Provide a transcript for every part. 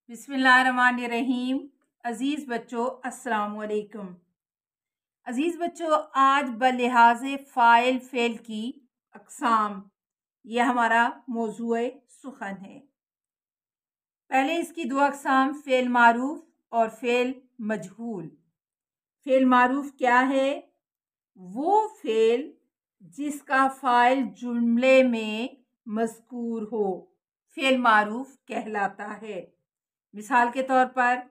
बिस्मिल्लाहिर्रहमानिर्रहीम। अज़ीज़ बच्चों, अस्सलाम वालेकुम। अज़ीज़ बच्चों, आज बलिहाज़ फ़ाइल फ़ेल की अक़साम, यह हमारा मौज़ूए सुख़न है। पहले इसकी दो अक़साम फ़ेल मारूफ़ और फ़ेल मजहूल। फ़ेल मारूफ़ क्या है? वो फ़ेल जिसका फ़ाइल जुमले में मज़कूर हो, फ़ेल मारूफ़ कहलाता है। मिसाल के तौर पर,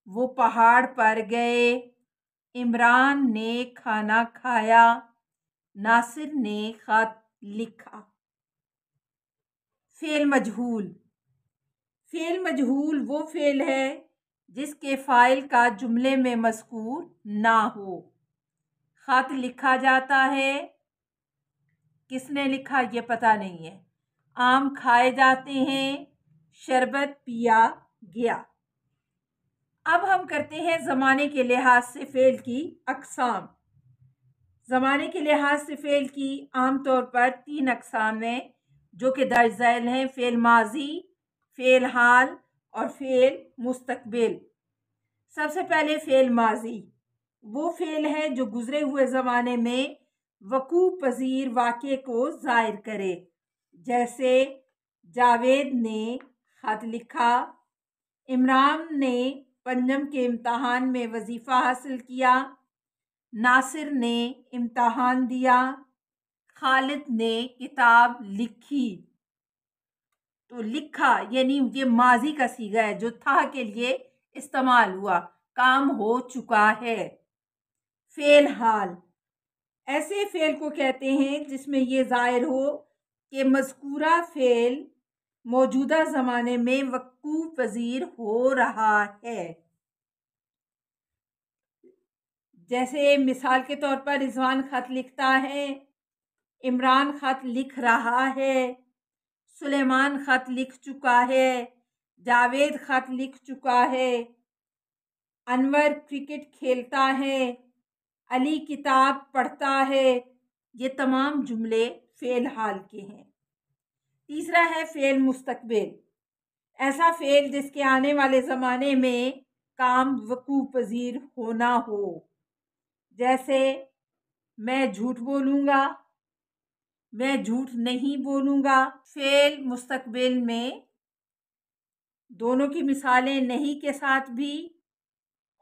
वो पहाड़ पर गए, इमरान ने खाना खाया, नासिर ने खत लिखा। फ़ेल मजहूल। फ़ेल मजहूल वो फ़ेल है जिसके फ़ाइल का जुमले में मज़कूर ना हो। खत लिखा जाता है, किसने लिखा ये पता नहीं है। आम खाए जाते हैं, शरबत पिया गया। अब हम करते हैं ज़माने के लिहाज से फ़ेल की अक़साम। ज़माने के लिहाज से फ़ेल की आम तौर पर 3 अक़साम हैं, जो कि दर्ज झैल हैं: फ़ेल माज़ी, फ़ेल हाल और फ़ेल मुस्तक़बिल। सबसे पहले फ़ेल माज़ी वो फ़ेल है जो गुज़रे हुए ज़माने में वक़ूअ पज़ीर वाक़े को ज़ाहिर करे। जैसे जावेद ने खत लिखा, इमरान ने पंजम के इम्तहान में वजीफ़ा हासिल किया, नासिर ने इम्तहान दिया, खालिद ने किताब लिखी। तो लिखा यानी ये माजी का सीगा है जो था के लिए इस्तेमाल हुआ, काम हो चुका है। फ़ेल हाल ऐसे फ़ेल को कहते हैं जिसमें ये ज़ाहिर हो कि मज़कूरा फ़ेल मौजूदा ज़माने में वक़ूअ पज़ीर हो रहा है। जैसे मिसाल के तौर पर, रिज़वान खत लिखता है, इमरान खत लिख रहा है, सुलेमान खत लिख चुका है, जावेद खत लिख चुका है, अनवर क्रिकेट खेलता है, अली किताब पढ़ता है। ये तमाम जुमले फ़ेल हाल के हैं। तीसरा है फ़ेल मुस्तक़बिल। ऐसा फ़ेल जिसके आने वाले ज़माने में काम वक़ूअ पज़ीर होना हो। जैसे मैं झूठ बोलूँगा, मैं झूठ नहीं बोलूँगा। फ़ेल मुस्तक़बिल में दोनों की मिसालें नहीं के साथ भी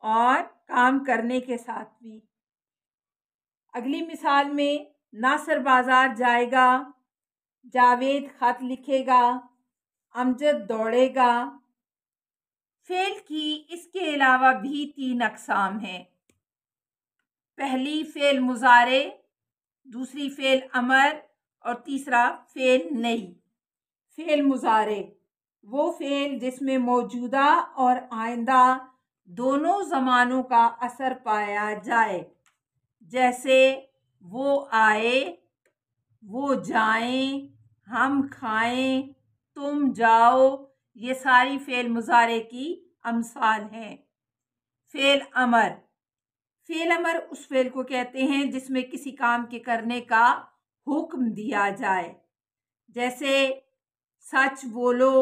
और काम करने के साथ भी। अगली मिसाल में, नासिर बाज़ार जाएगा, जावेद खत लिखेगा, अमजद दौड़ेगा। फ़ेल की इसके अलावा भी 3 अक़साम हैं। पहली फ़ेल मुज़ारे, दूसरी फ़ेल अमर और तीसरा फ़ेल नई। फ़ेल मुज़ारे वो फ़ेल जिसमें मौजूदा और आइंदा दोनों ज़मानों का असर पाया जाए। जैसे वो आए, वो जाएं, हम खाएं, तुम जाओ। ये सारी फ़ेल मुज़ारे की अमसाल हैं। फ़ेल अमर। फ़ेल अमर उस फ़ेल को कहते हैं जिसमें किसी काम के करने का हुक्म दिया जाए। जैसे सच बोलो,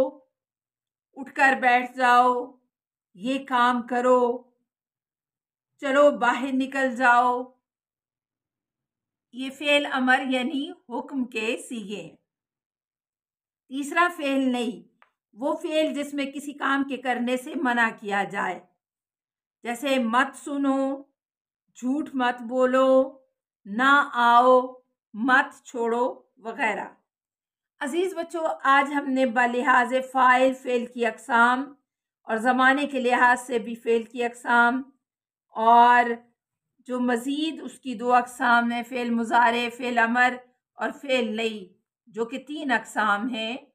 उठकर बैठ जाओ, ये काम करो, चलो बाहर निकल जाओ। ये फ़ेल अमर यानी हुक्म के सीगे। तीसरा फ़ेल नई वो फ़ेल जिसमें किसी काम के करने से मना किया जाए। जैसे मत सुनो, झूठ मत बोलो, ना आओ, मत छोड़ो वगैरह। अजीज़ बच्चों, आज हमने बलिहाज़ फ़ाइल फ़ेल की अक़साम और ज़माने के लिहाज से भी फ़ेल की अक़साम और जो मज़ीद उसकी 2 अक़साम हैं, फ़ेल मुज़ारे, फ़ेल अमर और फ़ेल नई, जो कि 3 अक़साम हैं,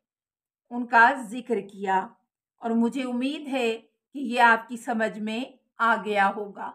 उनका ज़िक्र किया और मुझे उम्मीद है कि ये आपकी समझ में आ गया होगा।